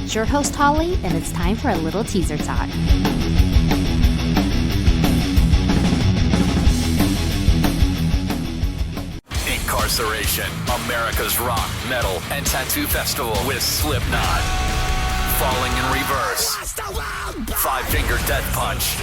It's your host, Hollie, and it's time for a little teaser talk. Inkcarceration, America's rock, metal, and tattoo festival with Slipknot. Falling in Reverse, Five Finger Death Punch.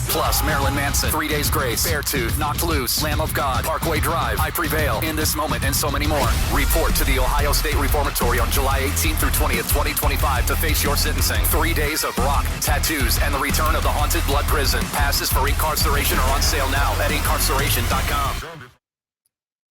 Plus Marilyn Manson, 3 Days Grace, Beartooth, Knocked Loose, Lamb of God, Parkway Drive, I Prevail, In This Moment, and so many more. Report to the Ohio State Reformatory on July 18th through 20th, 2025 to face your sentencing. 3 days of rock, tattoos, and the return of the haunted blood prison. Passes for Inkcarceration are on sale now at Inkcarceration.com.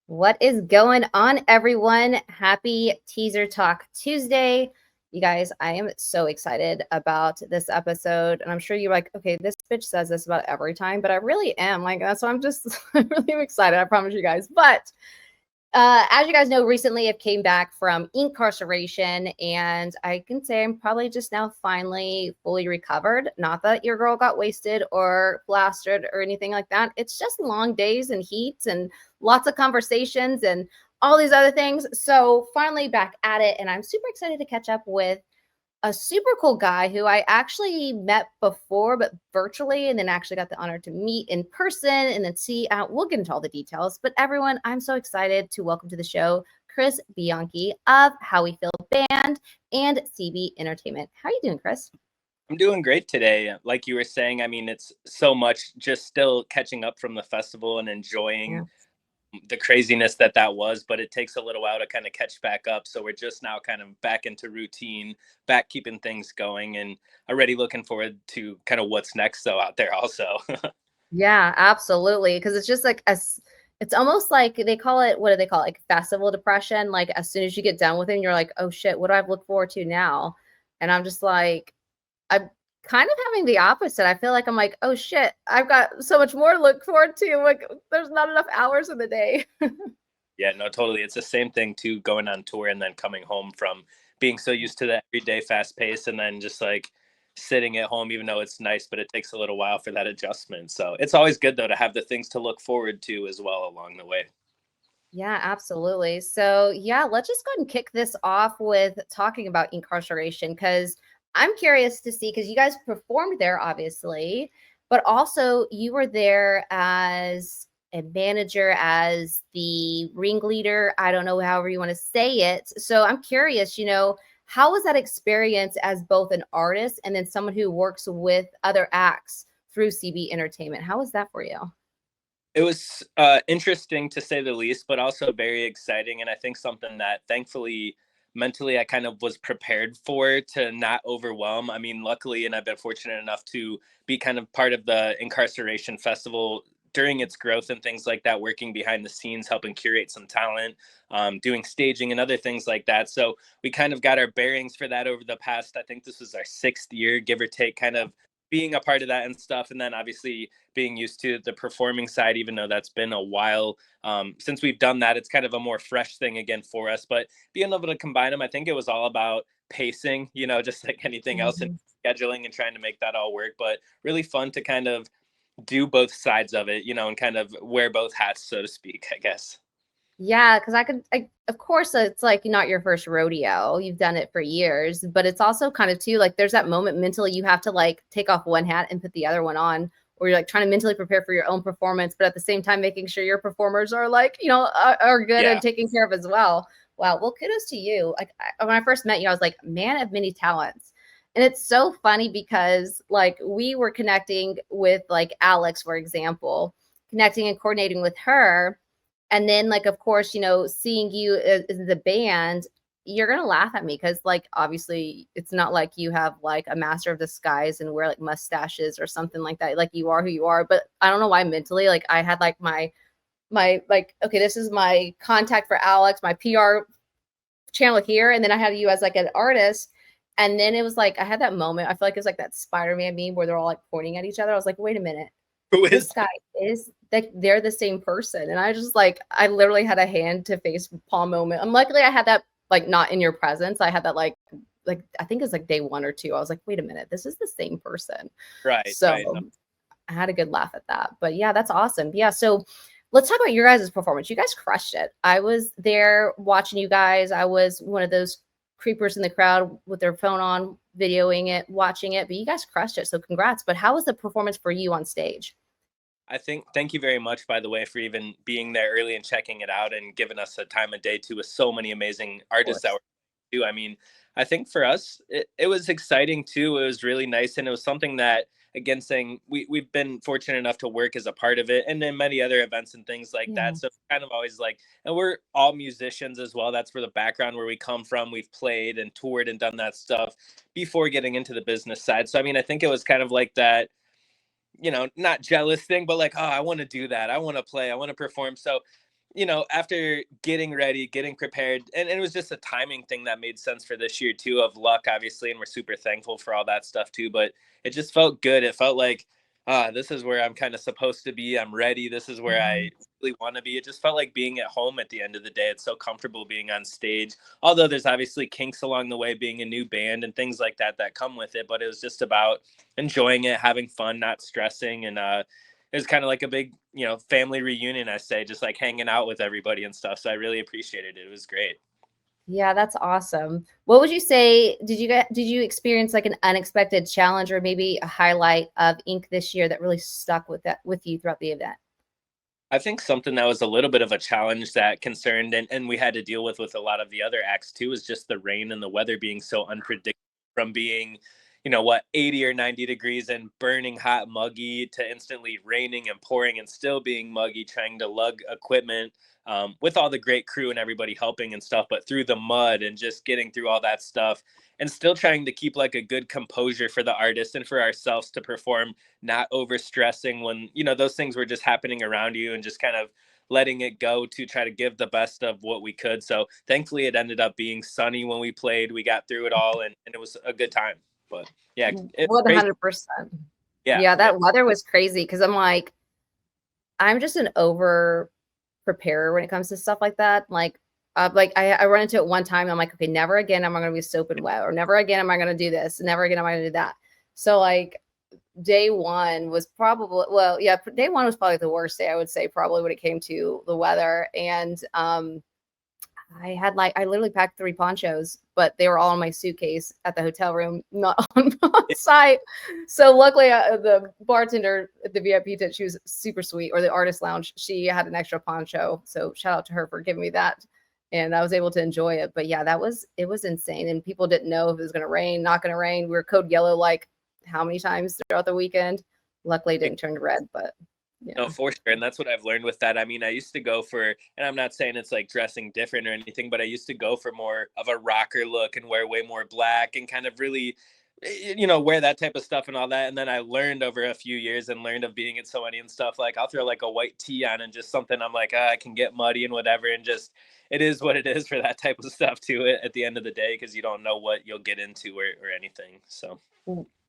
What is going on, everyone? Happy Teaser Talk Tuesday. You guys, I am so excited about this episode. And I'm sure you're like, okay, this bitch says this about every time, but I really am. Like, so I'm really excited. I promise you guys. But as you guys know, recently I came back from incarceration, and I can say I'm probably just now finally fully recovered. Not that your girl got wasted or blasted or anything like that. It's just long days and heat and lots of conversations and all these other things. So finally back at it, and I'm super excited to catch up with a super cool guy who I actually met before, but virtually, and then actually got the honor to meet in person and then see. We'll get into all the details. But everyone, I'm so excited to welcome to the show Chris Bianchi of How We Feel Band and CB Entertainment. How are you doing, Chris? I'm doing great today. Like you were saying, I mean, it's so much just still catching up from the festival and enjoying the craziness that was, but it takes a little while to kind of catch back up. So we're just now kind of back into routine, back keeping things going, and already looking forward to kind of what's next though out there also. Yeah, absolutely. Because it's just like it's almost like they call it, what do they call it? Like festival depression. Like as soon as you get done with it, you're like, oh shit, what do I look forward to now? And I'm just like, I'm kind of having the opposite. I feel like I'm like, oh shit, I've got so much more to look forward to. Like there's not enough hours in the day. Yeah, no, totally. It's the same thing too, going on tour and then coming home from being so used to the everyday fast pace, and then just like sitting at home, even though it's nice, but it takes a little while for that adjustment. So it's always good though to have the things to look forward to as well along the way. Yeah, absolutely. So yeah, let's just go ahead and kick this off with talking about incarceration, because I'm curious to see, because you guys performed there, obviously, but also you were there as a manager, as the ringleader. I don't know, however you want to say it. So I'm curious, how was that experience as both an artist and then someone who works with other acts through CB Entertainment? How was that for you? It was interesting to say the least, but also very exciting. And I think something that thankfully mentally I kind of was prepared for, to not overwhelm. I mean, luckily, and I've been fortunate enough to be kind of part of the Inkcarceration Festival during its growth and things like that, working behind the scenes, helping curate some talent, doing staging and other things like that. So we kind of got our bearings for that over the past, I think this was our 6th year, give or take, kind of being a part of that and stuff. And then obviously being used to the performing side, even though that's been a while since we've done that, it's kind of a more fresh thing again for us. But being able to combine them, I think it was all about pacing, just like anything else, and scheduling and trying to make that all work. But really fun to kind of do both sides of it, and kind of wear both hats, so to speak, I guess. Yeah, because of course, it's like not your first rodeo. You've done it for years, but it's also kind of too, like there's that moment mentally you have to like take off one hat and put the other one on, or you're like trying to mentally prepare for your own performance, but at the same time making sure your performers are like, are good and taken care of as well. Wow. Well, kudos to you. Like when I first met you, I was like, man of many talents. And it's so funny because like we were connecting with like Alex, for example, connecting and coordinating with her. And then like, of course, seeing you in the band, you're going to laugh at me because like, obviously it's not like you have like a master of disguise and wear like mustaches or something like that. Like you are who you are. But I don't know why mentally, like I had like my like, okay, this is my contact for Alex, my PR channel here. And then I had you as like an artist. And then it was like, I had that moment. I feel like it's like that Spider-Man meme where they're all like pointing at each other. I was like, wait a minute. Who is this guy? Is like they're the same person. And I just like, I literally had a hand to face palm moment. And luckily I had that like not in your presence. I had that like I think it was like day 1 or 2. I was like, wait a minute, this is the same person. Right. So right. I had a good laugh at that. But yeah, that's awesome. Yeah. So let's talk about your guys' performance. You guys crushed it. I was there watching you guys. I was one of those creepers in the crowd with their phone on, videoing it, watching it, but you guys crushed it. So congrats. But how was the performance for you on stage? I think, thank you very much, by the way, for even being there early and checking it out and giving us a time of day too, with so many amazing Of artists that course. were too. I mean, I think for us, it was exciting too. It was really nice. And it was something that, again, saying we've been fortunate enough to work as a part of it and then many other events and things like Yeah. that. So kind of always like, and we're all musicians as well. That's where the background where we come from. We've played and toured and done that stuff before getting into the business side. So, I mean, I think it was kind of like that, not jealous thing, but like, oh, I want to do that. I want to play. I want to perform. So, after getting ready, getting prepared, and it was just a timing thing that made sense for this year too, of luck, obviously. And we're super thankful for all that stuff too. But it just felt good. It felt like, this is where I'm kind of supposed to be. I'm ready. This is where I Mhm. really want to be. It just felt like being at home at the end of the day. It's so comfortable being on stage. Although there's obviously kinks along the way, being a new band and things like that that come with it. But it was just about enjoying it, having fun, not stressing. And it was kind of like a big, family reunion, I say, just like hanging out with everybody and stuff. So I really appreciated it. It was great. Yeah, that's awesome. What would you say? Did you experience like an unexpected challenge or maybe a highlight of Ink this year that really stuck with you throughout the event? I think something that was a little bit of a challenge that concerned and we had to deal with a lot of the other acts too is just the rain and the weather being so unpredictable, from being, 80 or 90 degrees and burning hot, muggy, to instantly raining and pouring and still being muggy, trying to lug equipment, with all the great crew and everybody helping and stuff, but through the mud and just getting through all that stuff and still trying to keep like a good composure for the artist and for ourselves to perform, not over stressing when, those things were just happening around you, and just kind of letting it go to try to give the best of what we could. So thankfully it ended up being sunny when we played. We got through it all, and it was a good time. But yeah, it's crazy. 100%. Yeah. Yeah, Yeah. that weather was crazy because I'm just an over preparer when it comes to stuff like that. I run into it one time. And I'm like, okay, never again am I going to be soaping wet, or never again am I going to do this, never again am I going to do that. So like day one was probably, well, yeah, day one was probably the worst day, I would say, probably when it came to the weather. And I literally packed 3 ponchos, but they were all in my suitcase at the hotel room, not on site. So luckily, the bartender at the VIP tent, she was super sweet, or the artist lounge, she had an extra poncho. So shout out to her for giving me that, and I was able to enjoy it. But yeah, it was insane, and people didn't know if it was going to rain, not going to rain. We were code yellow like how many times throughout the weekend. Luckily, it didn't turn to red, but No, yeah. for sure. And that's what I've learned with that. I mean, I used to go for, and I'm not saying it's like dressing different or anything, but I used to go for more of a rocker look and wear way more black and kind of really, wear that type of stuff and all that. And then I learned over a few years and learned of being at so many and stuff. Like I'll throw like a white tee on and just something I'm like, I can get muddy and whatever. And just, it is what it is for that type of stuff to it at the end of the day, because you don't know what you'll get into or anything. So.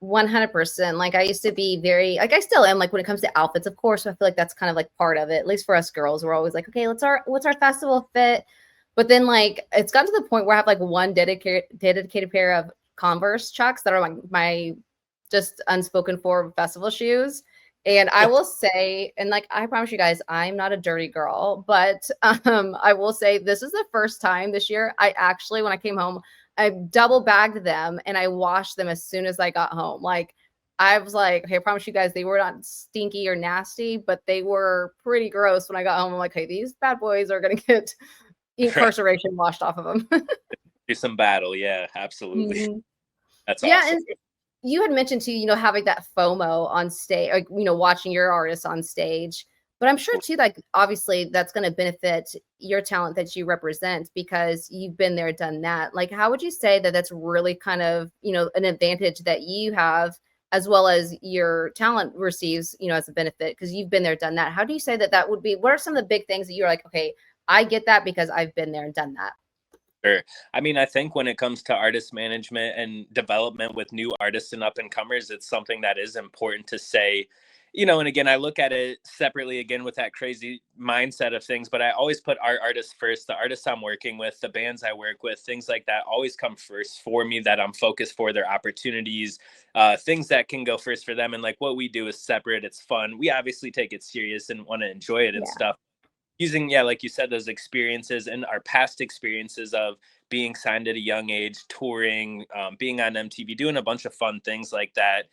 100%. Like I used to be very, like I still am, like when it comes to outfits, of course, I feel like that's kind of like part of it. At least for us girls, we're always like, okay, what's our festival fit? But then like it's gotten to the point where I have like one dedicated pair of Converse Chucks that are my just unspoken for festival shoes. And I will say, and like I promise you guys, I'm not a dirty girl, but I will say this is the first time this year I actually, when I came home, I double bagged them and I washed them as soon as I got home. Like I was like, okay, I promise you guys, they were not stinky or nasty, but they were pretty gross when I got home. I'm like, hey, these bad boys are gonna get incarceration washed off of them. Do some battle. Yeah, absolutely. Mhm. That's Yeah, awesome. and you had mentioned too, having that FOMO on stage, like, watching your artists on stage. But I'm sure too, like obviously that's going to benefit your talent that you represent because you've been there, done that. Like, how would you say that that's really kind of, an advantage that you have as well as your talent receives, as a benefit because you've been there, done that. How do you say that that would be? What are some of the big things that you're like, okay, I get that because I've been there and done that? Sure. I mean, I think when it comes to artist management and development with new artists and up and comers, it's something that is important to say, and again, I look at it separately again with that crazy mindset of things, but I always put our artists first, the artists I'm working with, the bands I work with, things like that always come first for me, that I'm focused for their opportunities, things that can go first for them. And like what we do is separate. It's fun. We obviously take it serious and want to enjoy it and Yeah. stuff. using, yeah, like you said, those experiences and our past experiences of being signed at a young age, touring, being on MTV, doing a bunch of fun things like that.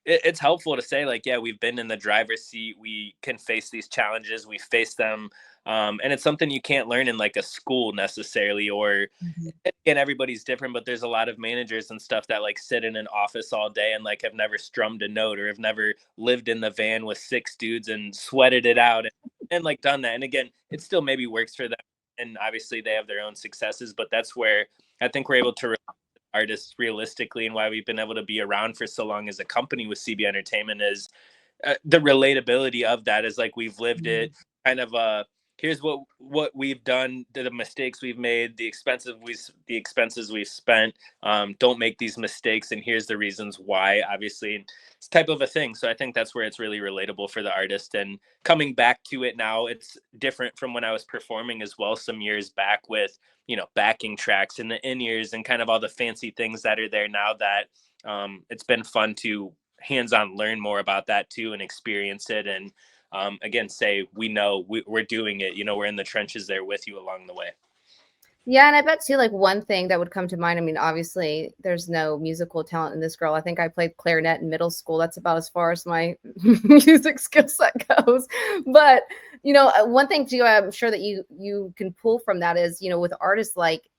It's helpful to say, like, yeah, we've been in the driver's seat. We can face these challenges. We face them. And it's something you can't learn in like a school necessarily, or Mhm. again, everybody's different, but there's a lot of managers and stuff that like sit in an office all day and like have never strummed a note or have never lived in the van with six dudes and sweated it out and like done that. And again, it still maybe works for them. And obviously they have their own successes, but that's where I think we're able to artists realistically, and why we've been able to be around for so long as a company with CB Entertainment is the relatability of that is like we've lived it, kind of here's what we've done, the mistakes we've made, the expenses we've spent, don't make these mistakes, and here's the reasons why, obviously. It's type of a thing. So I think that's where it's really relatable for the artist. And coming back to it now, it's different from when I was performing as well some years back with, you know, backing tracks and the in-ears and kind of all the fancy things that are there now, that it's been fun to hands-on learn more about that too and experience it. And again, say we're doing it, you know, we're in the trenches there with you along the way. Yeah, and I bet too, like one thing that would come to mind. I mean, obviously, there's no musical talent in this girl. I think I played clarinet in middle school. That's about as far as my music skill set goes. But you know, one thing too, I'm sure that you can pull from that is, you know, with artists, like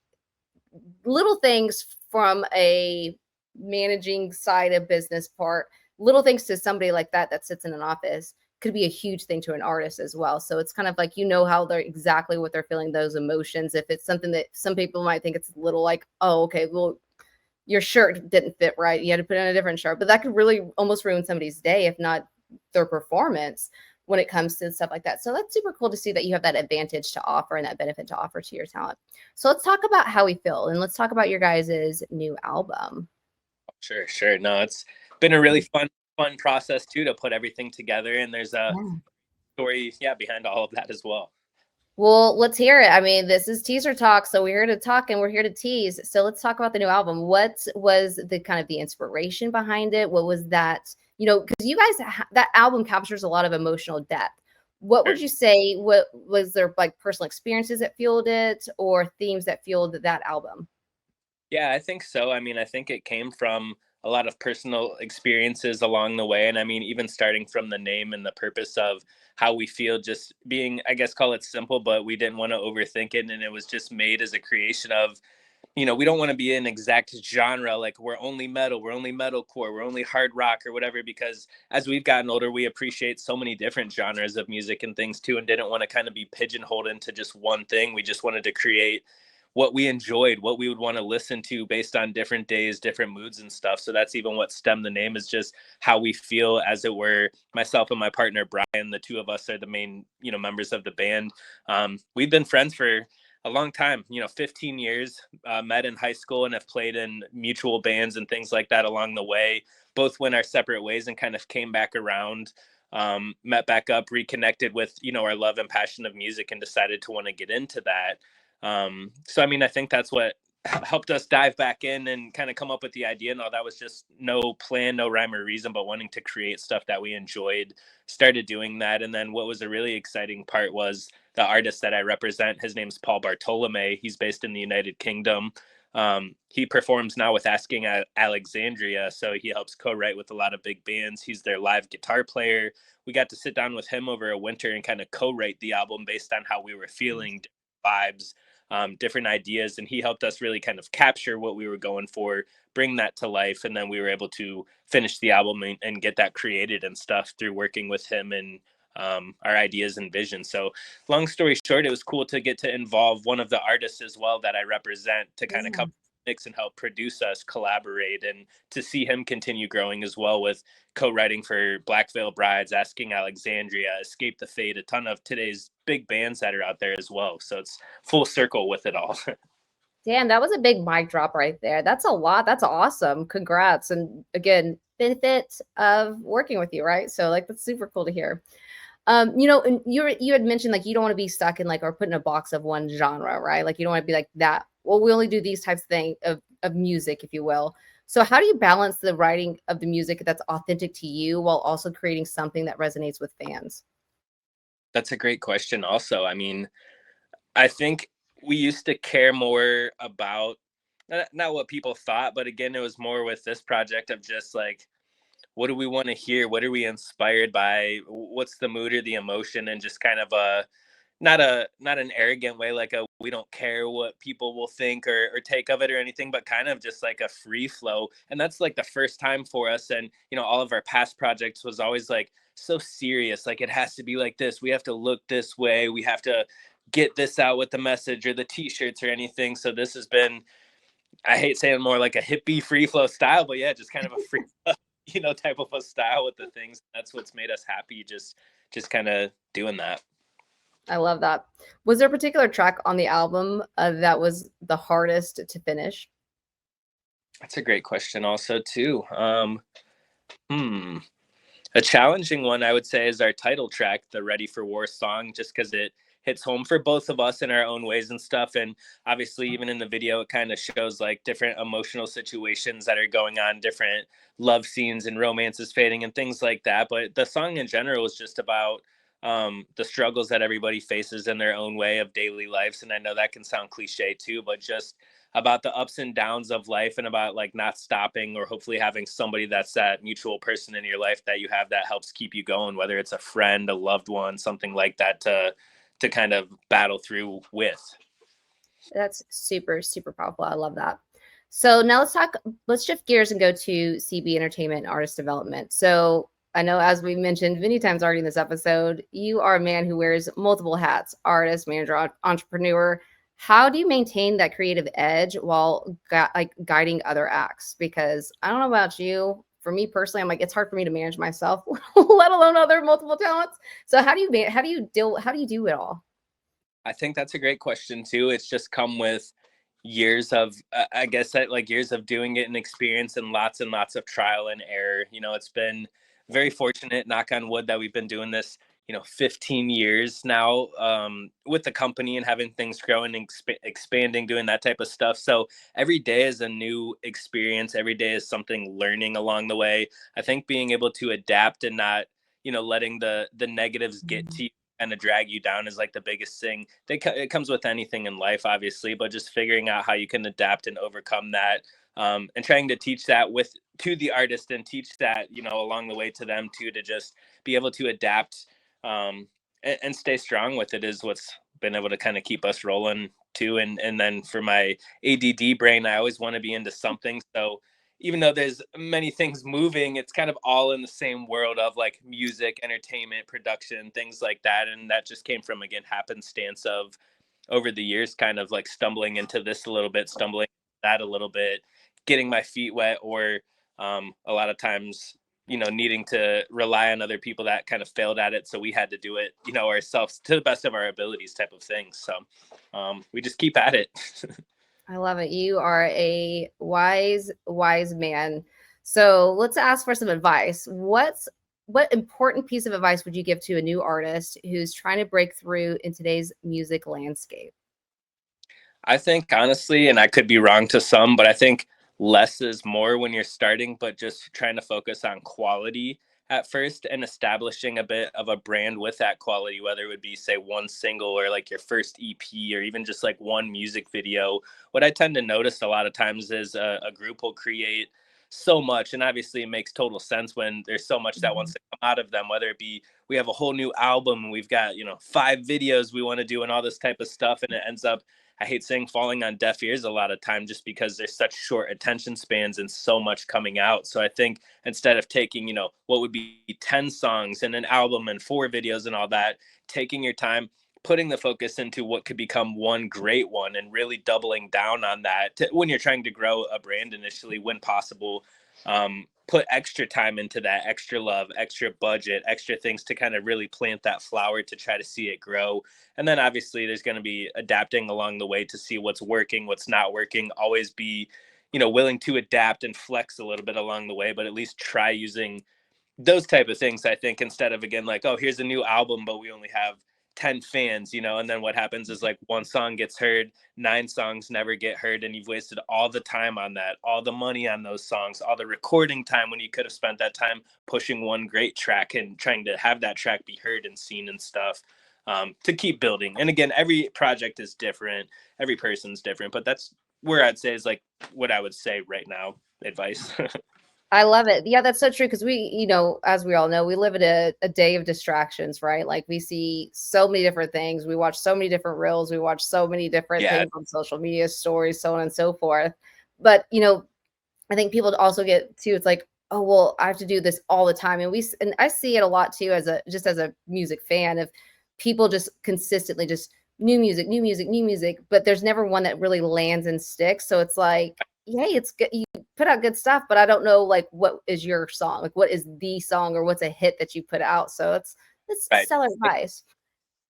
little things from a managing side of business part, little things to somebody like that sits in an office could be a huge thing to an artist as well. So it's kind of like, you know, how they're exactly what they're feeling, those emotions. If it's something that some people might think it's a little like, oh, okay, well, your shirt didn't fit right, you had to put in a different shirt, but that could really almost ruin somebody's day, if not their performance, when it comes to stuff like that. So that's super cool to see that you have that advantage to offer and that benefit to offer to your talent. So let's talk about How We Feel, and let's talk about your guys' new album. Sure. No, it's been a really fun process too to put everything together, and there's a Yeah. story, yeah, behind all of that as well. Well, let's hear it. I mean, this is teaser talk, so we're here to talk and we're here to tease. So let's talk about the new album. What was the kind of the inspiration behind it? What was that? You know, because you guys, that album captures a lot of emotional depth. What Sure. would you say? What was there, like personal experiences that fueled it, or themes that fueled that album? Yeah, I think so. I mean, I think it came from a lot of personal experiences along the way. And I mean, even starting from the name and the purpose of how we feel, just being, I guess, call it simple, but we didn't want to overthink it. And it was just made as a creation of, you know, we don't want to be an exact genre, like we're only metal, we're only metalcore, we're only hard rock or whatever, because as we've gotten older, we appreciate so many different genres of music and things too, and didn't want to kind of be pigeonholed into just one thing. We just wanted to create what we enjoyed, what we would want to listen to based on different days, different moods and stuff. So that's even what stemmed the name, is just how we feel, as it were. Myself and my partner Brian, the two of us are the main, you know, members of the band. We've been friends for a long time, you know, 15 years, met in high school and have played in mutual bands and things like that along the way. Both went our separate ways and kind of came back around, met back up, reconnected with, you know, our love and passion of music, and decided to want to get into that. So, I mean, I think that's what helped us dive back in and kind of come up with the idea. And all that was just no plan, no rhyme or reason, but wanting to create stuff that we enjoyed, started doing that. And then what was a really exciting part was the artist that I represent. His name's Paul Bartolome. He's based in the United Kingdom. He performs now with Asking Alexandria. So he helps co-write with a lot of big bands. He's their live guitar player. We got to sit down with him over a winter and kind of co-write the album based on how we were feeling, vibes, different ideas, and he helped us really kind of capture what we were going for, bring that to life, and then we were able to finish the album and get that created and stuff through working with him and our ideas and vision. So long story short, it was cool to get to involve one of the artists as well that I represent to kind of Yeah. come mix and help produce us, collaborate, and to see him continue growing as well with co-writing for Black Veil Brides, Asking Alexandria, Escape the Fate, a ton of today's big bands that are out there as well. So it's full circle with it all. Damn, that was a big mic drop right there. That's a lot. That's awesome. Congrats. And again, benefit of working with you, right? So like that's super cool to hear. You know, and you had mentioned like you don't want to be stuck in like or put in a box of one genre, right? Like you don't want to be like that. Well, we only do these types of things of music, if you will. So how do you balance the writing of the music that's authentic to you while also creating something that resonates with fans? That's a great question also. I mean, I think we used to care more about not what people thought, but again, it was more with this project of just like, what do we want to hear? What are we inspired by? What's the mood or the emotion? And just kind of not an arrogant way, like a we don't care what people will think or take of it or anything, but kind of just like a free flow. And that's like the first time for us. And all of our past projects was always like so serious, like it has to be like this, we have to look this way, we have to get this out with the message or the t-shirts or anything. So this has been, I hate saying, more like a hippie free flow style, but yeah, just kind of a free type of a style with the things. That's what's made us happy, just kind of doing that. I love that. Was there a particular track on the album that was the hardest to finish? That's a great question also too. A challenging one, I would say, is our title track, the Ready for War song, just because it hits home for both of us in our own ways and stuff. And obviously, even in the video, it kind of shows like different emotional situations that are going on, different love scenes and romances fading and things like that. But the song in general is just about the struggles that everybody faces in their own way of daily lives. And I know that can sound cliche too, but just about the ups and downs of life and about like not stopping, or hopefully having somebody that's that mutual person in your life that you have that helps keep you going, whether it's a friend, a loved one, something like that to kind of battle through with. That's super, super powerful. I love that. So now let's shift gears and go to CB Entertainment and Artist Development. So I know, as we mentioned many times already in this episode, you are a man who wears multiple hats: artist, manager, entrepreneur. How do you maintain that creative edge while guiding other acts? Because I don't know about you, for me personally, I'm like, it's hard for me to manage myself, let alone other multiple talents. So how do you do it all? I think that's a great question too. It's just come with years of, I guess, that like years of doing it and experience and lots of trial and error. It's been very fortunate, knock on wood, that we've been doing this 15 years now, with the company and having things growing and expanding, doing that type of stuff. So every day is a new experience. Every day is something learning along the way. I think being able to adapt and not letting the negatives get to you and to drag you down is like the biggest thing. It comes with anything in life, obviously, but just figuring out how you can adapt and overcome that, and trying to teach that to the artist and teach that along the way to them too, to just be able to adapt, and stay strong with it, is what's been able to kind of keep us rolling too. And then for my ADD brain, I always want to be into something. So even though there's many things moving, it's kind of all in the same world of like music, entertainment, production, things like that. And that just came from, again, happenstance of over the years, kind of like stumbling into this a little bit, stumbling that a little bit, getting my feet wet, or a lot of times, needing to rely on other people that kind of failed at it. So we had to do it, ourselves to the best of our abilities, type of thing. So we just keep at it. I love it. You are a wise man. So let's ask for some advice. What important piece of advice would you give to a new artist who's trying to break through in today's music landscape? I think honestly, and I could be wrong to some, but I think less is more when you're starting, but just trying to focus on quality at first and establishing a bit of a brand with that quality, whether it would be, say, one single or like your first EP or even just like one music video. What I tend to notice a lot of times is a group will create so much, and obviously it makes total sense when there's so much that wants to come out of them, whether it be we have a whole new album and we've got 5 videos we want to do and all this type of stuff, and it ends up, I hate saying, falling on deaf ears a lot of time, just because there's such short attention spans and so much coming out. So I think instead of taking, what would be 10 songs and an album and 4 videos and all that, taking your time, putting the focus into what could become one great one, and really doubling down on that when you're trying to grow a brand initially, when possible. Put extra time into that, extra love, extra budget, extra things to kind of really plant that flower to try to see it grow. And then obviously there's going to be adapting along the way to see what's working, what's not working. Always be, willing to adapt and flex a little bit along the way, but at least try using those type of things, I think, instead of, again, like, oh, here's a new album, but we only have 10 fans, and then what happens is like one song gets heard, 9 songs never get heard, and you've wasted all the time on that, all the money on those songs, all the recording time, when you could have spent that time pushing one great track and trying to have that track be heard and seen and stuff. to keep building. And again, every project is different, every person's different, but that's where I'd say is like what I would say right now, advice. I love it. Yeah, that's so true. Because we, as we all know, we live in a day of distractions, right? Like we see so many different things. We watch so many different reels. We watch so many different Yeah. things on social media, stories, so on and so forth. But, I think people also get too, it's like, oh, well, I have to do this all the time. And I see it a lot too, as a music fan, of people just consistently just new music, new music, new music, but there's never one that really lands and sticks. So it's like, yay, it's good. You put out good stuff, but I don't know like what is your song, like what is the song or what's a hit that you put out. So it's Right. stellar advice.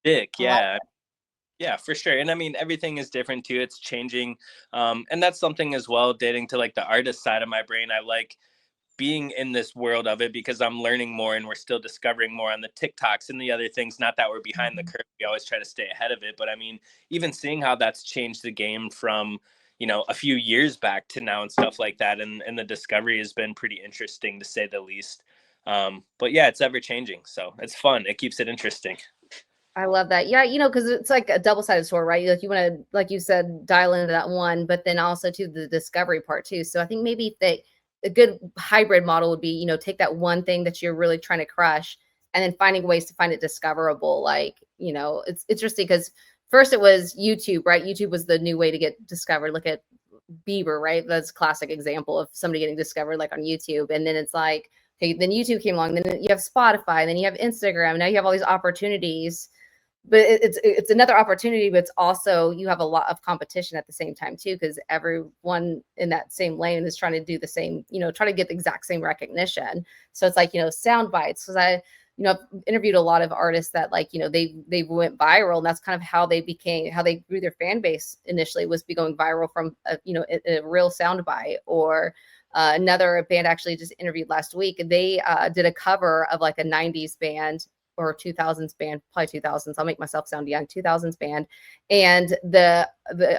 Dick, I love yeah. Yeah, for sure. And I mean, everything is different too. It's changing. And that's something as well, dating to like the artist side of my brain. I like being in this world of it because I'm learning more and we're still discovering more on the TikToks and the other things. Not that we're behind the curve. We always try to stay ahead of it. But I mean, even seeing how that's changed the game from, a few years back to now and stuff like that. And the discovery has been pretty interesting to say the least. But yeah, it's ever changing. So it's fun. It keeps it interesting. I love that. Yeah, because it's like a double-sided sword, right? Like you want to, like you said, dial into that one, but then also to the discovery part too. So I think maybe if a good hybrid model would be, take that one thing that you're really trying to crush and then finding ways to find it discoverable. Like, it's interesting because first it was YouTube, right? YouTube was the new way to get discovered. Look at Bieber, right? That's a classic example of somebody getting discovered like on YouTube. And then it's like, okay, then YouTube came along, then you have Spotify, then you have Instagram. Now you have all these opportunities, but it's another opportunity, but it's also you have a lot of competition at the same time too, because everyone in that same lane is trying to do the same, trying to get the exact same recognition. So it's like, sound bites, because I've interviewed a lot of artists that like, they went viral, and that's kind of how they grew their fan base initially, was be going viral from a real sound bite. Or another band actually just interviewed last week, they did a cover of like a 90s band or 2000s band, probably 2000s. I'll make myself sound young. 2000s band, and the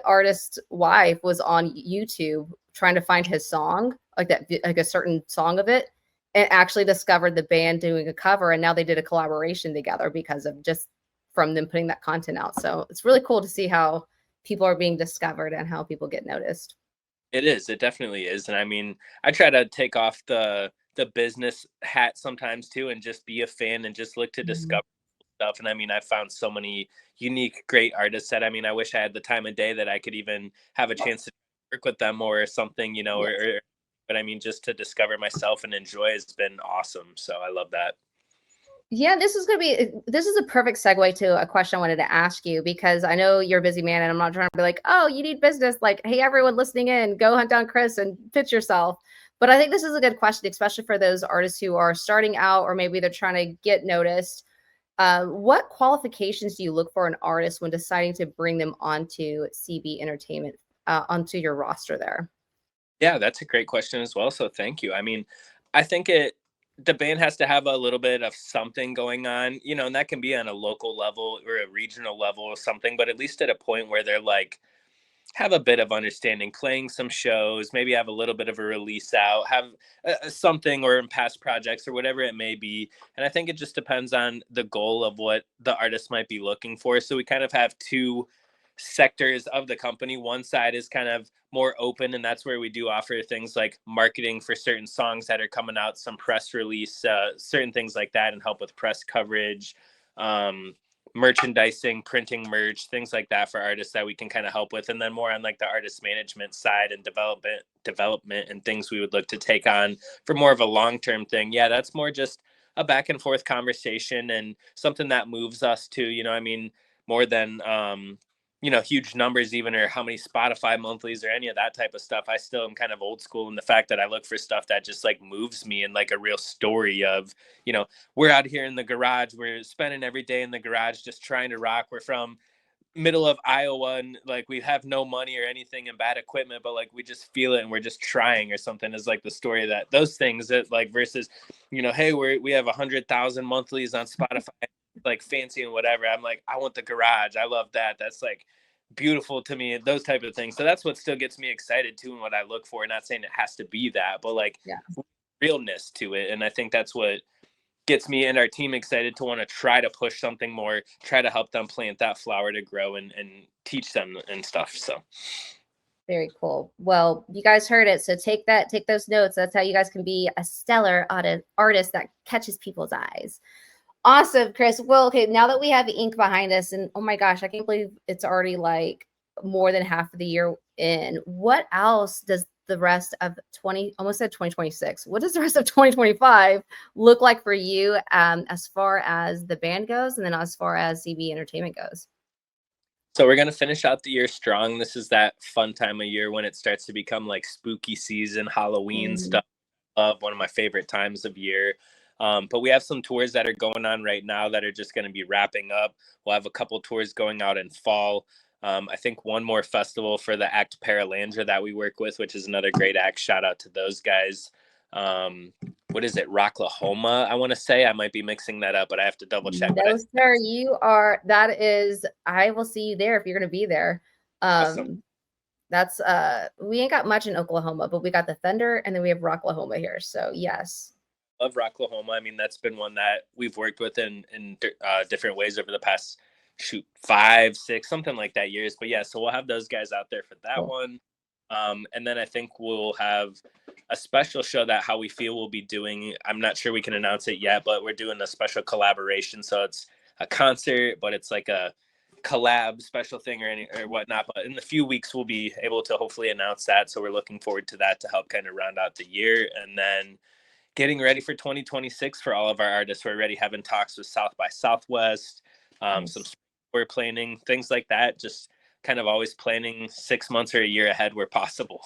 artist's wife was on YouTube trying to find his song, like that, like a certain song of it, and actually discovered the band doing a cover, and now they did a collaboration together because of just from them putting that content out. So it's really cool to see how people are being discovered and how people get noticed. It is. It definitely is. And I mean, I try to take off the business hat sometimes too, and just be a fan and just look to discover stuff. And I mean, I found so many unique, great artists that I mean, I wish I had the time of day that I could even have a chance to work with them or something, Yes. but I mean, just to discover myself and enjoy has been awesome. So I love that. Yeah, this is a perfect segue to a question I wanted to ask you, because I know you're a busy man and I'm not trying to be like, oh, you need business. Like, hey, everyone listening in, go hunt down Chris and pitch yourself. But I think this is a good question, especially for those artists who are starting out or maybe they're trying to get noticed. What qualifications do you look for an artist when deciding to bring them onto CB Entertainment, onto your roster there? Yeah, that's a great question as well. So thank you. I mean, I think the band has to have a little bit of something going on, and that can be on a local level or a regional level or something, but at least at a point where they're like have a bit of understanding, playing some shows, maybe have a little bit of a release out, have something or in past projects or whatever it may be. And I think it just depends on the goal of what the artist might be looking for. So we kind of have two sectors of the company. One side is kind of more open, and that's where we do offer things like marketing for certain songs that are coming out, some press release, certain things like that, and help with press coverage, um, merchandising, printing merch, things like that for artists that we can kind of help with. And then more on like the artist management side and development and things we would look to take on for more of a long-term thing. Yeah, that's more just a back and forth conversation and something that moves us to, I mean, more than huge numbers even, or how many Spotify monthlies or any of that type of stuff. I still am kind of old school in the fact that I look for stuff that just like moves me, and like a real story of, we're out here in the garage, we're spending every day in the garage just trying to rock. We're from middle of Iowa, and like we have no money or anything and bad equipment, but like we just feel it and we're just trying, or something, is like the story. That those things that like versus, hey, we have 100,000 monthlies on Spotify, like fancy and whatever. I'm like, I want the garage. I love that. That's like beautiful to me, those type of things. So that's what still gets me excited too, and what I look for. Not saying it has to be that, but like Yeah. realness to it. And I think that's what gets me and our team excited to want to try to push something more, try to help them plant that flower to grow and teach them and stuff. So very cool. Well, you guys heard it. So take those notes. That's how you guys can be a stellar artist that catches people's eyes. Awesome, Chris. Well, okay, now that we have ink behind us, and oh my gosh, I can't believe it's already like more than half of the year in. What else does the rest of 2026? What does the rest of 2025 look like for you as far as the band goes, and then as far as CB Entertainment goes? So we're going to finish out the year strong. This is that fun time of year when it starts to become like spooky season, Halloween stuff. One of my favorite times of year. But we have some tours that are going on right now that are just going to be wrapping up. We'll have a couple tours going out in fall. I think one more festival for the Act Paralandra that we work with, which is another great act. Shout out to those guys. What is it? Rocklahoma, I want to say. I might be mixing that up, but I have to double check. No, sir, you are. That is, I will see you there if you're going to be there. Awesome. That's we ain't got much in Oklahoma, but we got the Thunder, and then we have Rocklahoma here. So yes. Love Rocklahoma. I mean, that's been one that we've worked with in different ways over the past 5, 6, something like that years. But yeah, so we'll have those guys out there for that one. And then I think we'll have a special show that How We Feel will be doing. I'm not sure we can announce it yet, but we're doing a special collaboration. So it's a concert, but it's like a collab special thing or whatnot. But in a few weeks, we'll be able to hopefully announce that. So we're looking forward to that to help kind of round out the year. And then getting ready for 2026 for all of our artists. We're already having talks with South by Southwest, some we're planning, things like that. Just kind of always planning 6 months or a year ahead where possible.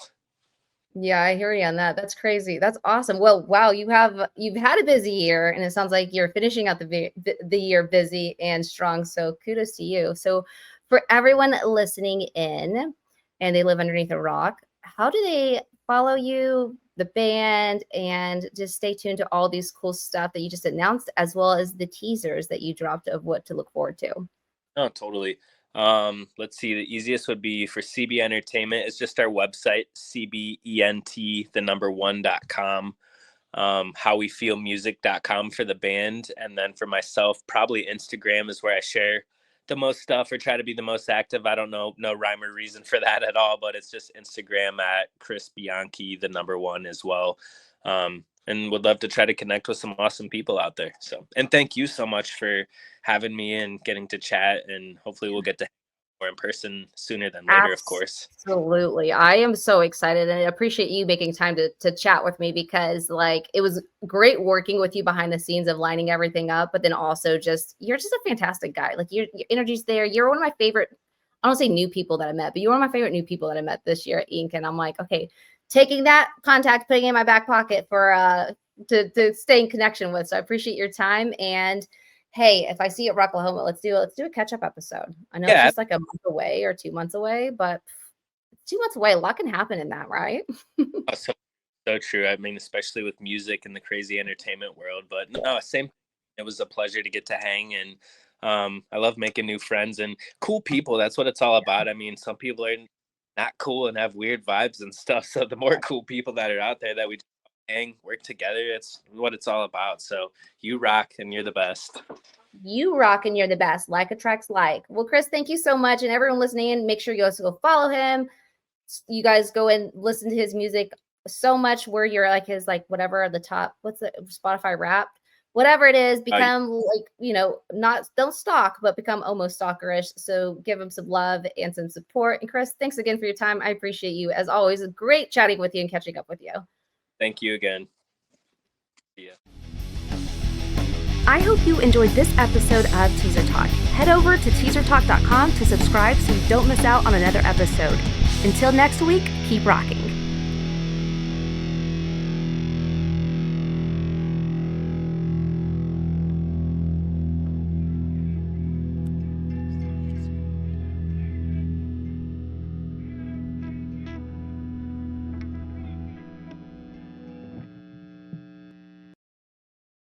Yeah, I hear you on that. That's crazy. That's awesome. Well, wow, you've had a busy year, and it sounds like you're finishing out the year busy and strong. So kudos to you. So for everyone listening in and they live underneath a rock, how do they follow you, the band, and just stay tuned to all these cool stuff that you just announced, as well as the teasers that you dropped of what to look forward to? Oh, totally. Let's see. The easiest would be for CB Entertainment. It's just our website, cbent1.com. howwefeelmusic.com for the band. And then for myself, probably Instagram is where I share the most stuff or try to be the most active. I don't know, no rhyme or reason for that at all, but it's just Instagram at Chris Bianchi, the number 1 as well. And would love to try to connect with some awesome people out there. So, and thank you so much for having me and getting to chat, and hopefully we'll get to more in person sooner than later, of course. Absolutely. I am so excited, and I appreciate you making time to chat with me, because like it was great working with you behind the scenes of lining everything up, but then also you're just a fantastic guy. Like your energy's there. You're one of my favorite, I don't say new people that I met, but you're one of my favorite new people that I met this year at Ink. And I'm like, okay, taking that contact, putting it in my back pocket for to stay in connection with. So I appreciate your time. And hey, if I see you at Rocklahoma, let's do a catch-up episode. I know it's just like a month away or 2 months away, but 2 months away, a lot can happen in that, right? So true. I mean, especially with music and the crazy entertainment world. But no, same. It was a pleasure to get to hang, and I love making new friends and cool people. That's what it's all about. I mean, some people are not cool and have weird vibes and stuff. So the more cool people that are out there that we hang, work together, it's what it's all about. So you rock and you're the best. You rock and you're the best. Like attracts like. Well, Chris, thank you so much. And everyone listening in, make sure you guys go follow him. You guys go and listen to his music so much where you're like his, like whatever the top, what's the Spotify Wrapped? Whatever it is, become like, don't stalk, but become almost stalkerish. So give him some love and some support. And Chris, thanks again for your time. I appreciate you. As always, it's great chatting with you and catching up with you. Thank you again. Yeah. I hope you enjoyed this episode of Teaser Talk. Head over to teasertalk.com to subscribe so you don't miss out on another episode. Until next week, keep rocking.